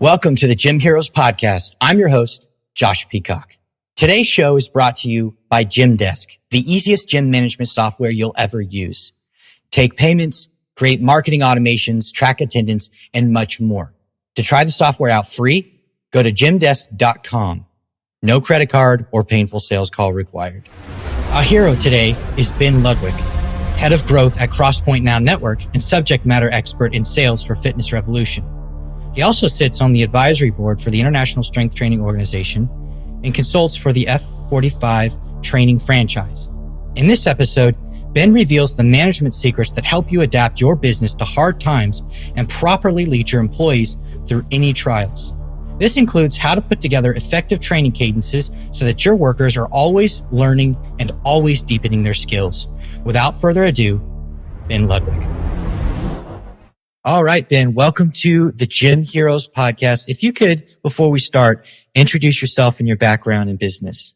Welcome to the Gym Heroes Podcast. I'm your host, Josh Peacock. Today's show is brought to you by Gymdesk, the easiest gym management software you'll ever use. Take payments, create marketing automations, track attendance, and much more. To try the software out free, go to gymdesk.com. No credit card or painful sales call required. Our hero today is Ben Ludwig, head of growth at CrosspointNow Network and subject matter expert in sales for Fitness Revolution. He also sits on the advisory board for the International Strength Training Organization and consults for the F45 Training franchise. In this episode, Ben reveals the management secrets that help you adapt your business to hard times and properly lead your employees through any trials. This includes how to put together effective training cadences so that your workers are always learning and always deepening their skills. Without further ado, Ben Ludwig. All right, Ben, welcome to the Gym Heroes Podcast. If you could, before we start, introduce yourself and your background in business.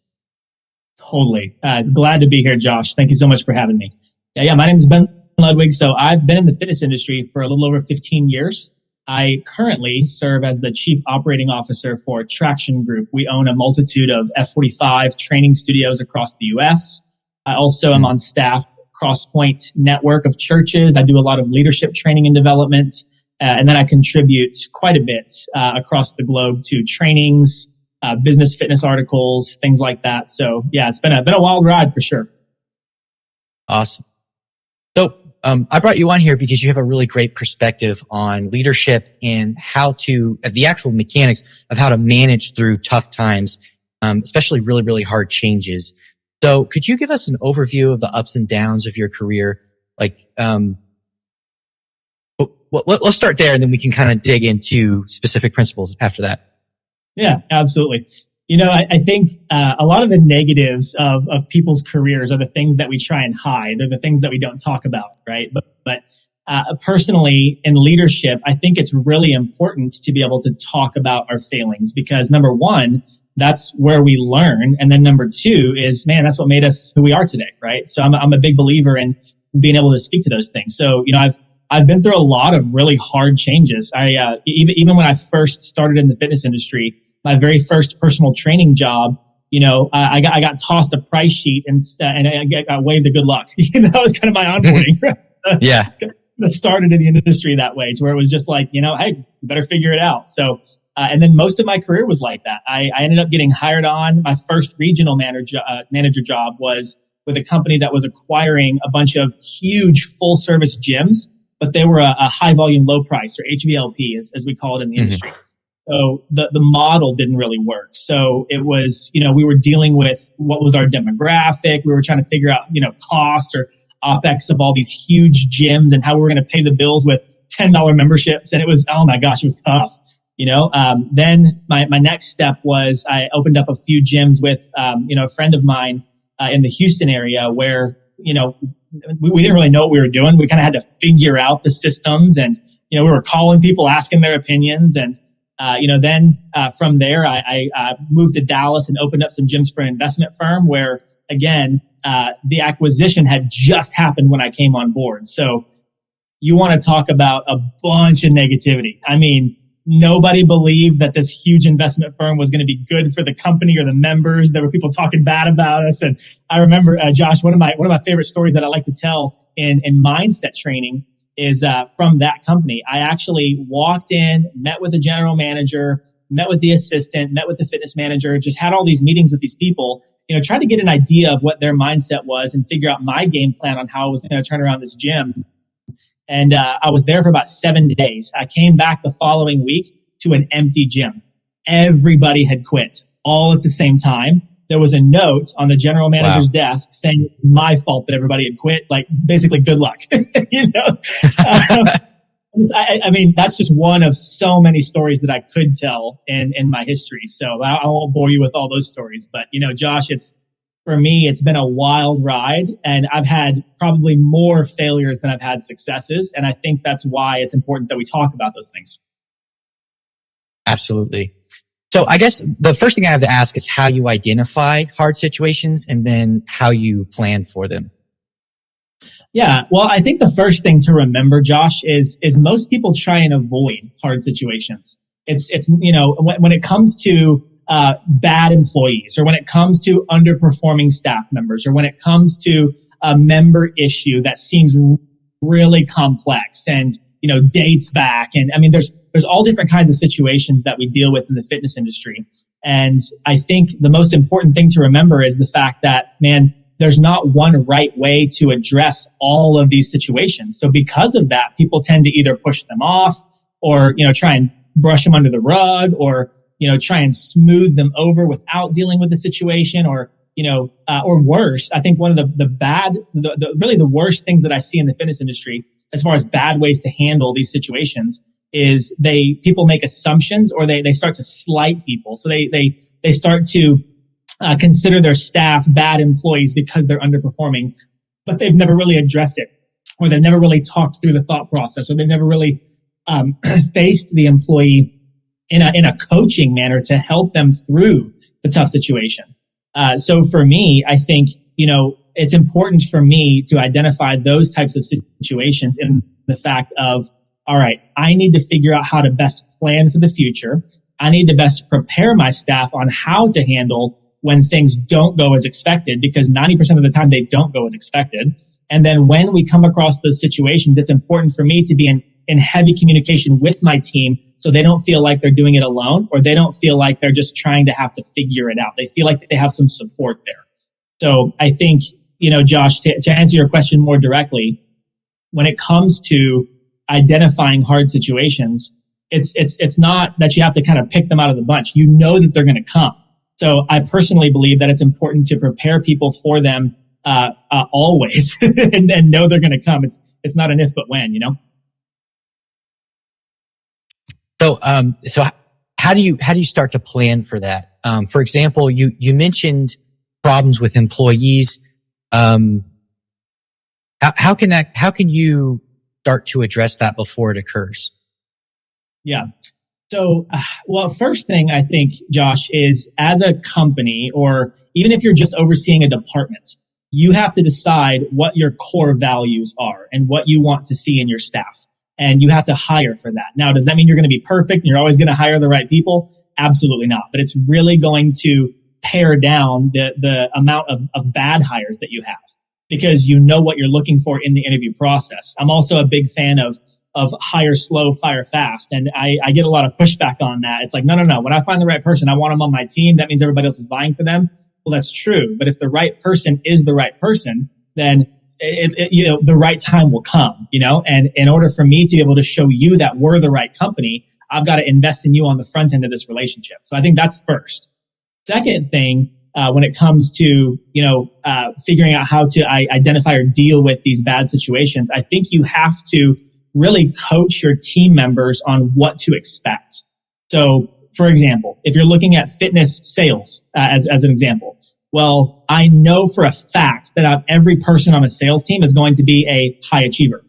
Totally. It's glad to be here, Josh. Thank you so much for having me. Yeah, my name is Ben Ludwig. So I've been in the fitness industry for a little over 15 years. I currently serve as the Chief Operating Officer for Traction Group. We own a multitude of F45 training studios across the U.S. I also am on staff CrossPoint network of churches. I do a lot of leadership training and development. And then I contribute quite a bit across the globe to trainings, business fitness articles, things like that. So yeah, it's been a wild ride for sure. Awesome. So I brought you on here because you have a really great perspective on leadership and how to, the actual mechanics of how to manage through tough times, especially really, really hard changes. So could you give us an overview of the ups and downs of your career? Let's start there and then we can kind of dig into specific principles after that. Yeah, absolutely. I think a lot of the negatives of people's careers are the things that we try and hide. They're the things that we don't talk about, right? But personally, in leadership, I think it's really important to be able to talk about our failings because number one, that's where we learn. And then number two is, man, that's what made us who we are today, right? So I'm a big believer in being able to speak to those things. So, I've been through a lot of really hard changes. Even when I first started in the fitness industry, my very first personal training job, I got tossed a price sheet and I got waved a good luck. That was kind of my onboarding. Yeah. It started in the industry that way to where it was just like, hey, you better figure it out. So, and then most of my career was like that. I ended up getting hired on. My first regional manager job was with a company that was acquiring a bunch of huge full service gyms, but they were a high volume, low price or HVLP as we call it in the industry. So the model didn't really work. So it was, we were dealing with what was our demographic. We were trying to figure out, cost or OpEx of all these huge gyms and how we were going to pay the bills with $10 memberships. And it was, oh my gosh, it was tough. Then my next step was I opened up a few gyms with, a friend of mine, in the Houston area where, we didn't really know what we were doing. We kind of had to figure out the systems and, we were calling people, asking their opinions. And, then from there, I moved to Dallas and opened up some gyms for an investment firm where, again, the acquisition had just happened when I came on board. So you want to talk about a bunch of negativity. I mean, nobody believed that this huge investment firm was going to be good for the company or the members. There were people talking bad about us. And I remember, Josh, one of my favorite stories that I like to tell in mindset training is from that company. I actually walked in, met with the general manager, met with the assistant, met with the fitness manager, just had all these meetings with these people, tried to get an idea of what their mindset was and figure out my game plan on how I was going to turn around this gym. And I was there for about 7 days. I came back the following week to an empty gym. Everybody had quit all at the same time. There was a note on the general manager's desk saying my fault that everybody had quit, like basically good luck. I mean, that's just one of so many stories that I could tell in my history. So I won't bore you with all those stories. But, Josh, for me, it's been a wild ride, and I've had probably more failures than I've had successes. And I think that's why it's important that we talk about those things. Absolutely. So I guess the first thing I have to ask is how you identify hard situations and then how you plan for them. Yeah. Well, I think the first thing to remember, Josh, is most people try and avoid hard situations. It's, when it comes to, bad employees, or when it comes to underperforming staff members, or when it comes to a member issue that seems really complex and, dates back. And I mean, there's all different kinds of situations that we deal with in the fitness industry. And I think the most important thing to remember is the fact that, man, there's not one right way to address all of these situations. So because of that, people tend to either push them off or, try and brush them under the rug, or, try and smooth them over without dealing with the situation, or worse. I think one of the worst things that I see in the fitness industry as far as bad ways to handle these situations is people make assumptions, or they start to slight people. So they start to consider their staff bad employees because they're underperforming, but they've never really addressed it, or they've never really talked through the thought process, or they've never really faced the employee in a coaching manner to help them through the tough situation. So for me, I think, it's important for me to identify those types of situations in the fact of, all right, I need to figure out how to best plan for the future. I need to best prepare my staff on how to handle when things don't go as expected, because 90% of the time they don't go as expected. And then when we come across those situations, it's important for me to be in heavy communication with my team, so they don't feel like they're doing it alone, or they don't feel like they're just trying to have to figure it out. They feel like they have some support there. So I think, Josh, to answer your question more directly, when it comes to identifying hard situations, it's not that you have to kind of pick them out of the bunch. You know that they're going to come. So I personally believe that it's important to prepare people for them always and know they're going to come. It's not an if but when, So how do you start to plan for that? For example, you mentioned problems with employees. How can you start to address that before it occurs? Yeah. So, first thing I think, Josh, is as a company, or even if you're just overseeing a department, you have to decide what your core values are and what you want to see in your staff. And you have to hire for that. Now, does that mean you're going to be perfect and you're always going to hire the right people? Absolutely not. But it's really going to pare down the amount of bad hires that you have, because you know what you're looking for in the interview process. I'm also a big fan of hire slow, fire fast. And I get a lot of pushback on that. It's like, no. When I find the right person, I want them on my team. That means everybody else is vying for them. Well, that's true. But if the right person is the right person, then the right time will come, and in order for me to be able to show you that we're the right company, I've got to invest in you on the front end of this relationship. So I think that's first. Second thing, when it comes to, figuring out how to identify or deal with these bad situations, I think you have to really coach your team members on what to expect. So, for example, if you're looking at fitness sales, as an example, well, I know for a fact that every person on a sales team is going to be a high achiever.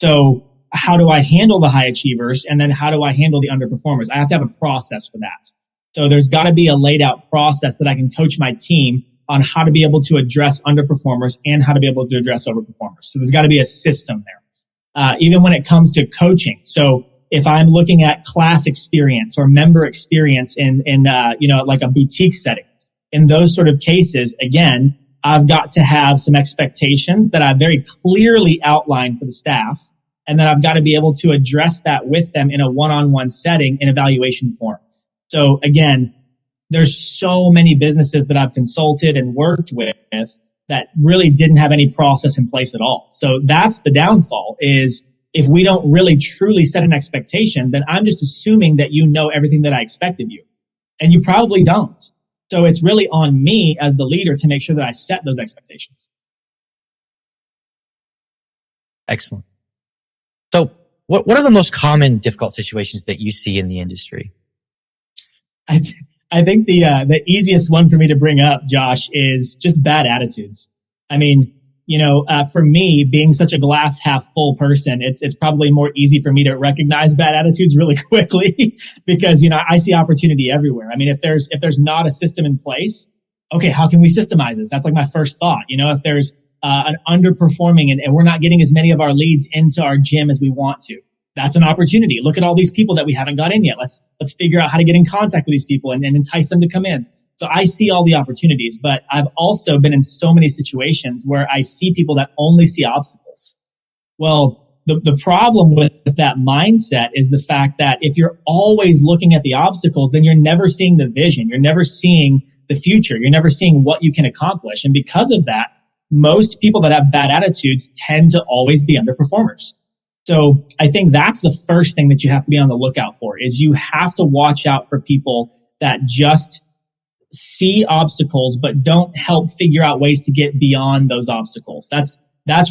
So how do I handle the high achievers? And then how do I handle the underperformers? I have to have a process for that. So there's got to be a laid out process that I can coach my team on how to be able to address underperformers and how to be able to address overperformers. So there's got to be a system there. Even when it comes to coaching. So if I'm looking at class experience or member experience in like a boutique setting, in those sort of cases, again, I've got to have some expectations that I very clearly outlined for the staff. And then I've got to be able to address that with them in a one-on-one setting in evaluation form. So again, there's so many businesses that I've consulted and worked with that really didn't have any process in place at all. So that's the downfall, is if we don't really truly set an expectation, then I'm just assuming that you know everything that I expect of you. And you probably don't. So it's really on me as the leader to make sure that I set those expectations. Excellent. So what are the most common difficult situations that you see in the industry? I think the easiest one for me to bring up, Josh, is just bad attitudes. I mean, For me, being such a glass half full person, it's probably more easy for me to recognize bad attitudes really quickly because, I see opportunity everywhere. I mean, if there's not a system in place, okay, how can we systemize this? That's like my first thought. If there's an underperforming and we're not getting as many of our leads into our gym as we want to, that's an opportunity. Look at all these people that we haven't got in yet. Let's figure out how to get in contact with these people and entice them to come in. So I see all the opportunities, but I've also been in so many situations where I see people that only see obstacles. Well, the problem with that mindset is the fact that if you're always looking at the obstacles, then you're never seeing the vision. You're never seeing the future. You're never seeing what you can accomplish. And because of that, most people that have bad attitudes tend to always be underperformers. So I think that's the first thing that you have to be on the lookout for is you have to watch out for people that just see obstacles, but don't help figure out ways to get beyond those obstacles. That's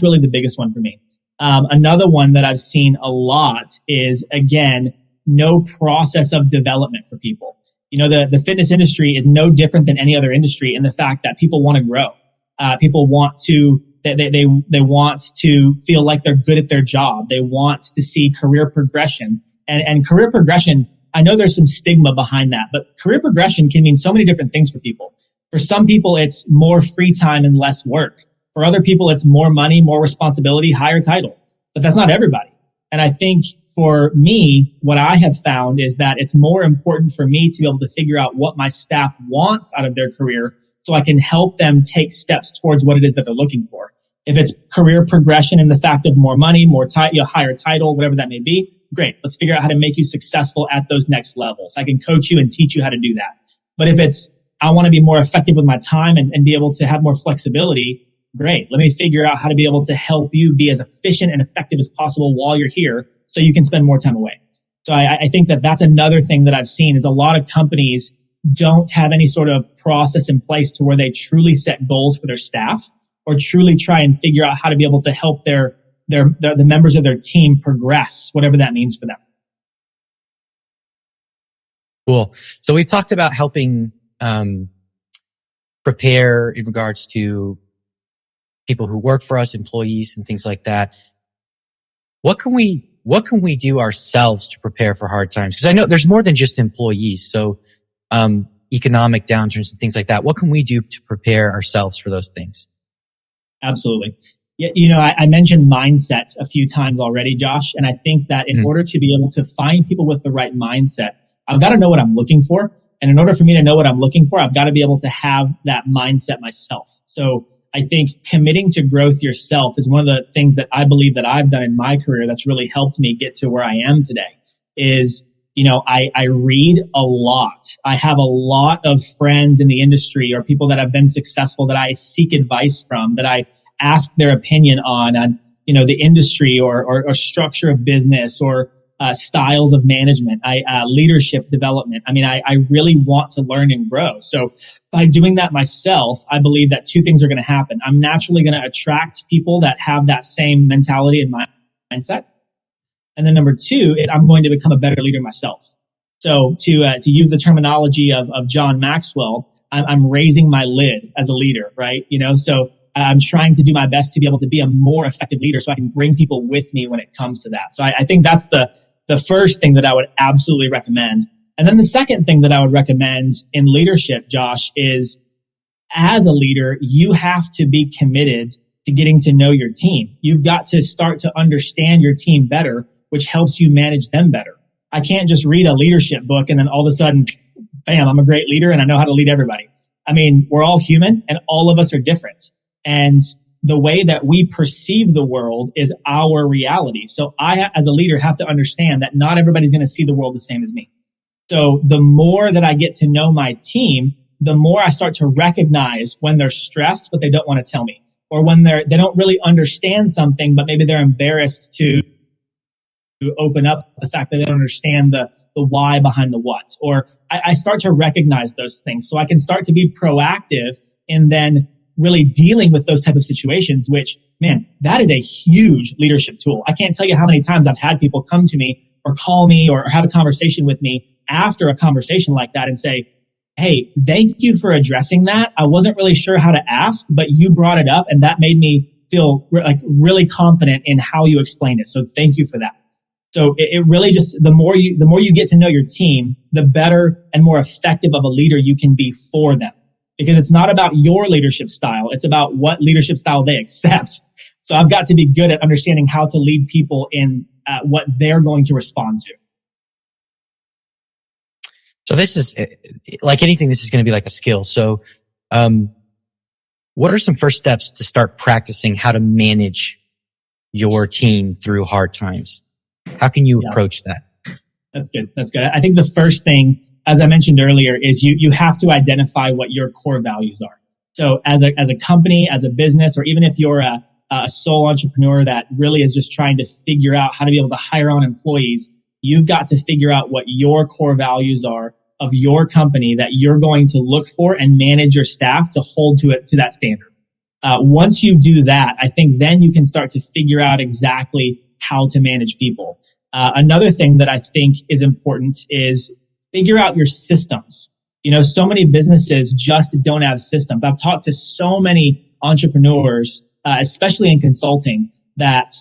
really the biggest one for me. Another one that I've seen a lot is, again, no process of development for people. The fitness industry is no different than any other industry in the fact that people want to grow. People want to, they want to feel like they're good at their job. They want to see career progression and career progression. I know there's some stigma behind that, but career progression can mean so many different things for people. For some people, it's more free time and less work. For other people, it's more money, more responsibility, higher title. But that's not everybody. And I think for me, what I have found is that it's more important for me to be able to figure out what my staff wants out of their career so I can help them take steps towards what it is that they're looking for. If it's career progression in the fact of more money, higher title, whatever that may be, great. Let's figure out how to make you successful at those next levels. I can coach you and teach you how to do that. But if it's, I want to be more effective with my time and be able to have more flexibility, great. Let me figure out how to be able to help you be as efficient and effective as possible while you're here so you can spend more time away. So I think that that's another thing that I've seen is a lot of companies don't have any sort of process in place to where they truly set goals for their staff or truly try and figure out how to be able to help the members of their team progress, whatever that means for them. Cool. So we've talked about helping prepare in regards to people who work for us, employees and things like that. What can we do ourselves to prepare for hard times? Because I know there's more than just employees. So economic downturns and things like that. What can we do to prepare ourselves for those things? Absolutely. Yeah, I mentioned mindset a few times already, Josh, and I think that in order to be able to find people with the right mindset, I've got to know what I'm looking for. And in order for me to know what I'm looking for, I've got to be able to have that mindset myself. So I think committing to growth yourself is one of the things that I believe that I've done in my career that's really helped me get to where I am today is, I read a lot. I have a lot of friends in the industry or people that have been successful that I seek advice from, that I ask their opinion on, the industry or structure of business or styles of management, leadership development. I mean, I really want to learn and grow. So by doing that myself, I believe that two things are going to happen. I'm naturally going to attract people that have that same mentality and mindset. And then number two is I'm going to become a better leader myself. So to use the terminology of John Maxwell, I'm raising my lid as a leader, right? So I'm trying to do my best to be able to be a more effective leader so I can bring people with me when it comes to that. So I think that's the first thing that I would absolutely recommend. And then the second thing that I would recommend in leadership, Josh, is as a leader, you have to be committed to getting to know your team. You've got to start to understand your team better, which helps you manage them better. I can't just read a leadership book and then all of a sudden, bam, I'm a great leader and I know how to lead everybody. I mean, we're all human and all of us are different. And the way that we perceive the world is our reality. So I, as a leader, have to understand that not everybody's going to see the world the same as me. So the more that I get to know my team, the more I start to recognize when they're stressed, but they don't want to tell me, or when they don't really understand something, but maybe they're embarrassed to open up the fact that they don't understand the why behind the what. Or I start to recognize those things so I can start to be proactive and then really dealing with those type of situations, which, man, that is a huge leadership tool. I can't tell you how many times I've had people come to me or call me or have a conversation with me after a conversation like that and say, hey, thank you for addressing that. I wasn't really sure how to ask, but you brought it up and that made me feel like really confident in how you explained it. So thank you for that. So it really just, the more you get to know your team, the better and more effective of a leader you can be for them. Because it's not about your leadership style. It's about what leadership style they accept. So I've got to be good at understanding how to lead people in what they're going to respond to. So this is like anything, this is going to be like a skill. So, what are some first steps to start practicing how to manage your team through hard times? How can you approach that? That's good. That's good. I think the first thing, as I mentioned earlier, is you have to identify what your core values are. So as a company, as a business, or even if you're a sole entrepreneur that really is just trying to figure out how to be able to hire on employees, you've got to figure out what your core values are of your company that you're going to look for and manage your staff to hold to that standard. Once you do that, I think then you can start to figure out exactly how to manage people. Another thing that I think is important is figure out your systems. You know, so many businesses just don't have systems. I've talked to so many entrepreneurs, especially in consulting, that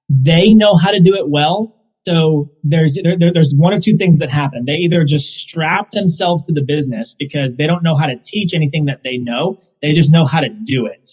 they know how to do it well. So there's one or two things that happen. They either just strap themselves to the business because they don't know how to teach anything that they know. They just know how to do it.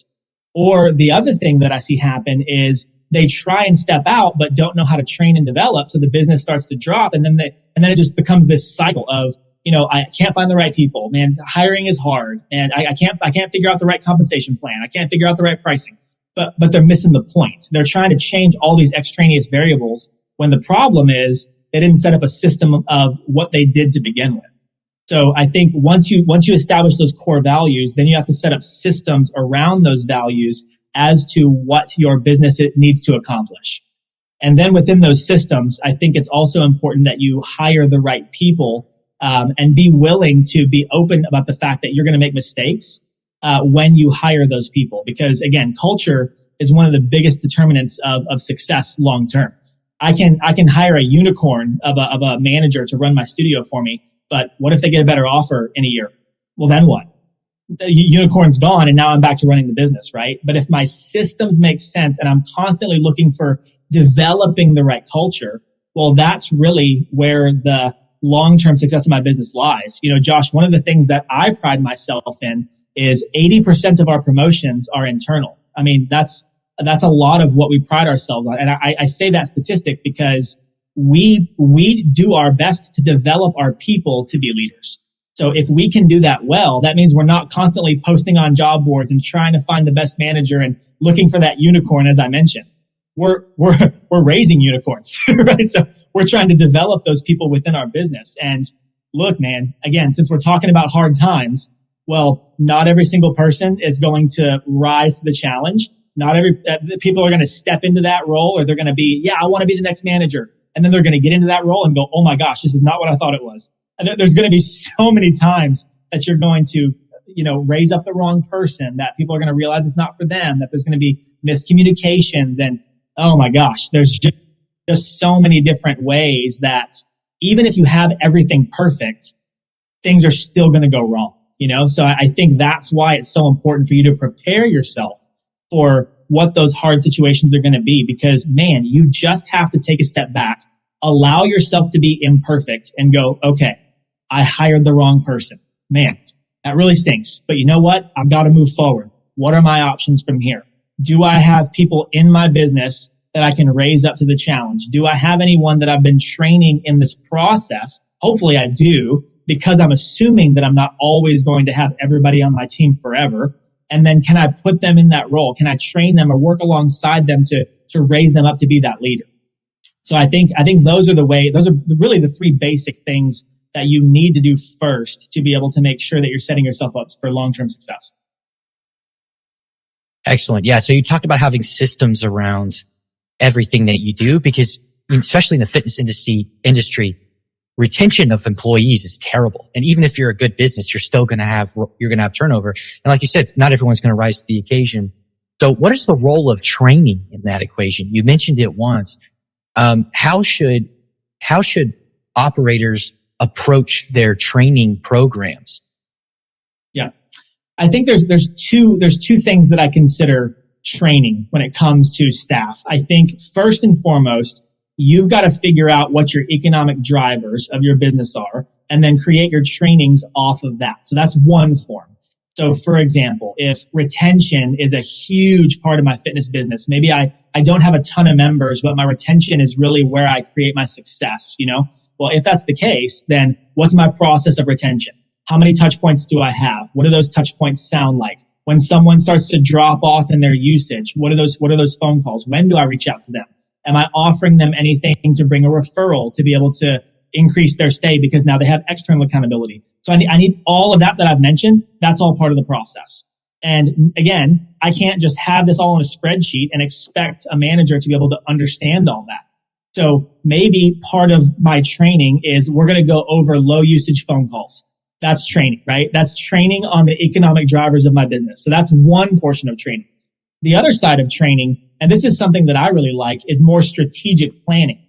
Or the other thing that I see happen is they try and step out, but don't know how to train and develop. So the business starts to drop, and then it just becomes this cycle of, you know, I can't find the right people. Man, hiring is hard, and I can't figure out the right compensation plan. I can't figure out the right pricing. But they're missing the point. They're trying to change all these extraneous variables when the problem is they didn't set up a system of what they did to begin with. So I think once you establish those core values, then you have to set up systems around those values as to what your business needs to accomplish. And then within those systems, I think it's also important that you hire the right people, and be willing to be open about the fact that you're going to make mistakes when you hire those people. Because again, culture is one of the biggest determinants of success long term. I can hire a unicorn of a manager to run my studio for me, but what if they get a better offer in a year? Well, then what? The unicorn's gone, and now I'm back to running the business, right? But if my systems make sense and I'm constantly looking for developing the right culture, well, that's really where the long-term success of my business lies. You know, Josh, one of the things that I pride myself in is 80% of our promotions are internal. I mean, that's a lot of what we pride ourselves on. And I say that statistic because we do our best to develop our people to be leaders. So if we can do that well, that means we're not constantly posting on job boards and trying to find the best manager and looking for that unicorn, as I mentioned. We're raising unicorns, right? So we're trying to develop those people within our business. And look, man, again, since we're talking about hard times, well, not every single person is going to rise to the challenge. Not every people are going to step into that role, or they're going to be, I want to be the next manager. And then they're going to get into that role and go, oh my gosh, this is not what I thought it was. And there's going to be so many times that you're going to, raise up the wrong person, that people are going to realize it's not for them, that there's going to be miscommunications. And oh my gosh, there's just so many different ways that even if you have everything perfect, things are still going to go wrong, So I think that's why it's so important for you to prepare yourself for what those hard situations are going to be, because man, you just have to take a step back, allow yourself to be imperfect and go, okay, I hired the wrong person. Man, that really stinks. But you know what? I've got to move forward. What are my options from here? Do I have people in my business that I can raise up to the challenge? Do I have anyone that I've been training in this process? Hopefully I do, because I'm assuming that I'm not always going to have everybody on my team forever. And then can I put them in that role? Can I train them or work alongside them to raise them up to be that leader? So I think those are really the three basic things that you need to do first to be able to make sure that you're setting yourself up for long-term success. Excellent. Yeah. So you talked about having systems around everything that you do, because especially in the fitness industry, retention of employees is terrible. And even if you're a good business, you're going to have turnover. And like you said, not everyone's going to rise to the occasion. So what is the role of training in that equation? You mentioned it once. How should operators approach their training programs? Yeah. I think there's two things that I consider training when it comes to staff. I think first and foremost, you've got to figure out what your economic drivers of your business are and then create your trainings off of that. So that's one form. So for example, if retention is a huge part of my fitness business, maybe I don't have a ton of members, but my retention is really where I create my success, you know? Well, if that's the case, then what's my process of retention? How many touch points do I have? What do those touch points sound like? When someone starts to drop off in their usage, what are those phone calls? When do I reach out to them? Am I offering them anything to bring a referral to be able to increase their stay because now they have external accountability? So I need all of that I've mentioned. That's all part of the process. And again, I can't just have this all on a spreadsheet and expect a manager to be able to understand all that. So maybe part of my training is we're going to go over low usage phone calls. That's training, right? That's training on the economic drivers of my business. So that's one portion of training. The other side of training, and this is something that I really like, is more strategic planning.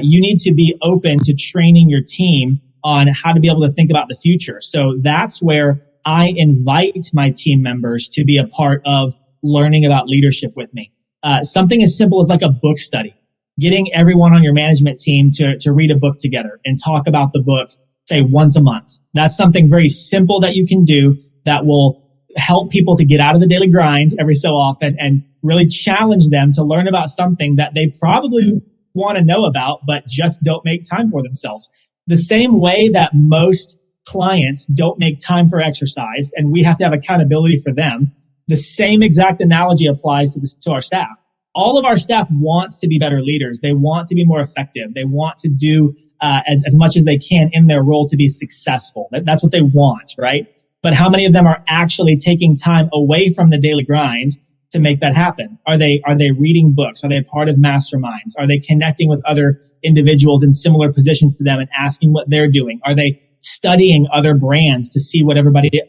You need to be open to training your team on how to be able to think about the future. So that's where I invite my team members to be a part of learning about leadership with me. Something as simple as like a book study, getting everyone on your management team to read a book together and talk about the book, say once a month. That's something very simple that you can do that will help people to get out of the daily grind every so often and really challenge them to learn about something that they probably want to know about, but just don't make time for themselves. The same way that most clients don't make time for exercise and we have to have accountability for them, the same exact analogy applies to our staff. All of our staff wants to be better leaders. They want to be more effective. They want to do as much as they can in their role to be successful. That's what they want, right? But how many of them are actually taking time away from the daily grind to make that happen? Are they reading books? Are they a part of masterminds? Are they connecting with other individuals in similar positions to them and asking what they're doing? Are they studying other brands to see what everybody did?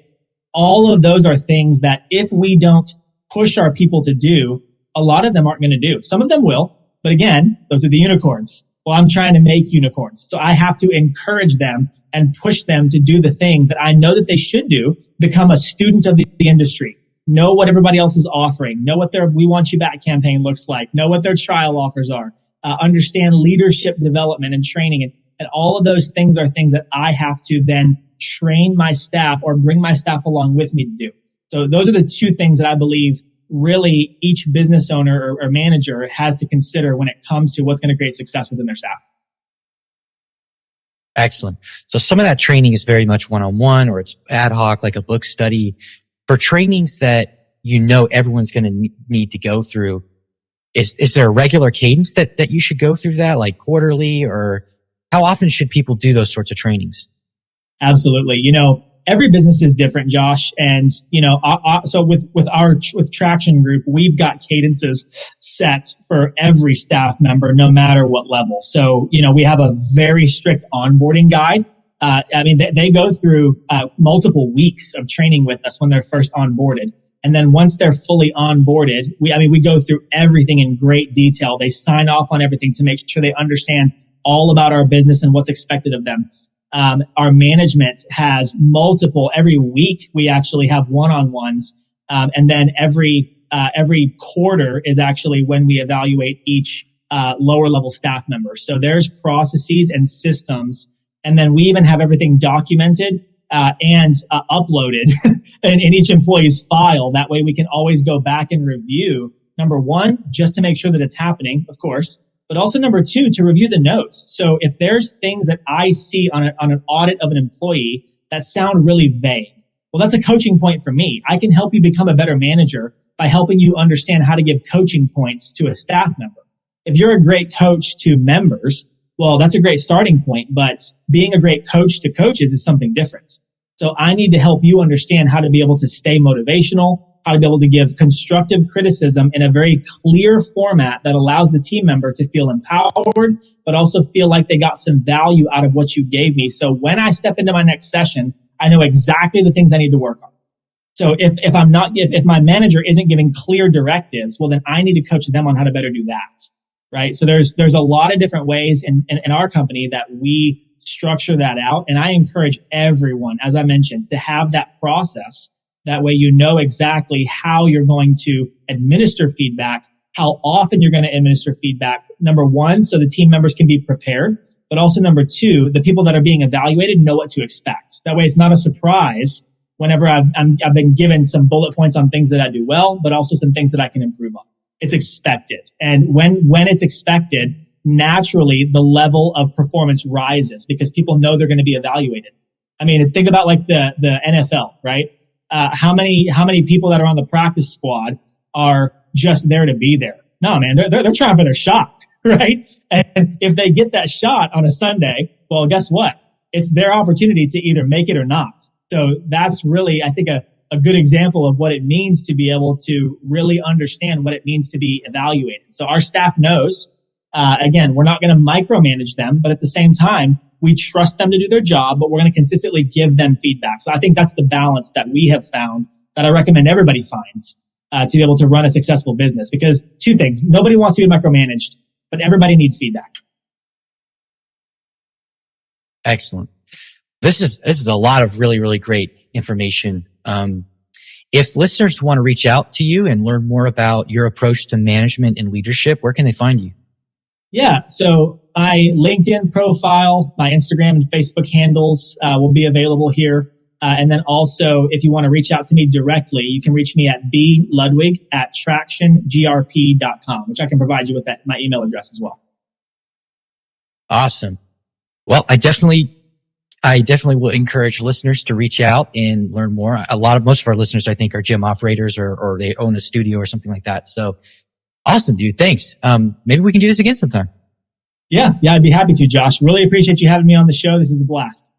All of those are things that if we don't push our people to do, a lot of them aren't going to do. Some of them will, but again, those are the unicorns. Well, I'm trying to make unicorns. So I have to encourage them and push them to do the things that I know that they should do, become a student of the industry, know what everybody else is offering, know what their We Want You Back campaign looks like, know what their trial offers are, understand leadership development and training. And all of those things are things that I have to then train my staff or bring my staff along with me to do. So those are the two things that I believe really each business owner or manager has to consider when it comes to what's going to create success within their staff. Excellent. So some of that training is very much one-on-one or it's ad hoc, like a book study. For trainings that you know everyone's going to need to go through, is there a regular cadence that you should go through that, like quarterly, or how often should people do those sorts of trainings? Absolutely. Every business is different, Josh. And, so with Traction Group, we've got cadences set for every staff member, no matter what level. So, we have a very strict onboarding guide. They go through multiple weeks of training with us when they're first onboarded. And then once they're fully onboarded, we go through everything in great detail. They sign off on everything to make sure they understand all about our business and what's expected of them. Our management has every week we actually have one-on-ones. And then every quarter is actually when we evaluate each, lower level staff member. So there's processes and systems. And then we even have everything documented, and uploaded in each employee's file. That way we can always go back and review, number one, just to make sure that it's happening, of course. But also number two, to review the notes. So if there's things that I see on an audit of an employee that sound really vague, well, that's a coaching point for me. I can help you become a better manager by helping you understand how to give coaching points to a staff member. If you're a great coach to members, well, that's a great starting point, but being a great coach to coaches is something different. So I need to help you understand how to be able to stay motivational, how to be able to give constructive criticism in a very clear format that allows the team member to feel empowered, but also feel like they got some value out of what you gave me. So when I step into my next session, I know exactly the things I need to work on. So if my manager isn't giving clear directives, well, then I need to coach them on how to better do that. Right. So there's a lot of different ways in our company that we structure that out. And I encourage everyone, as I mentioned, to have that process That way, you know exactly how you're going to administer feedback, how often you're going to administer feedback. Number one, so the team members can be prepared. But also number two, the people that are being evaluated know what to expect. That way, it's not a surprise whenever I've been given some bullet points on things that I do well, but also some things that I can improve on. It's expected. And when it's expected, naturally, the level of performance rises because people know they're going to be evaluated. I mean, think about like the NFL, right? How many people that are on the practice squad are just there to be there? No, man, they're trying for their shot, right? And if they get that shot on a Sunday, well, guess what? It's their opportunity to either make it or not. So that's really, I think, a good example of what it means to be able to really understand what it means to be evaluated. So our staff knows, again, we're not going to micromanage them, but at the same time, we trust them to do their job, but we're going to consistently give them feedback. So I think that's the balance that we have found that I recommend everybody finds to be able to run a successful business. Because two things, nobody wants to be micromanaged, but everybody needs feedback. Excellent. This is a lot of really, really great information. If listeners want to reach out to you and learn more about your approach to management and leadership, where can they find you? Yeah. So my LinkedIn profile, my Instagram and Facebook handles will be available here. And then also, if you want to reach out to me directly, you can reach me at bludwig@tractiongrp.com, which I can provide you with my email address as well. Awesome. Well, I definitely will encourage listeners to reach out and learn more. Most of our listeners, I think, are gym operators or they own a studio or something like that. So awesome, dude. Thanks. Maybe we can do this again sometime. Yeah, I'd be happy to, Josh. Really appreciate you having me on the show. This is a blast.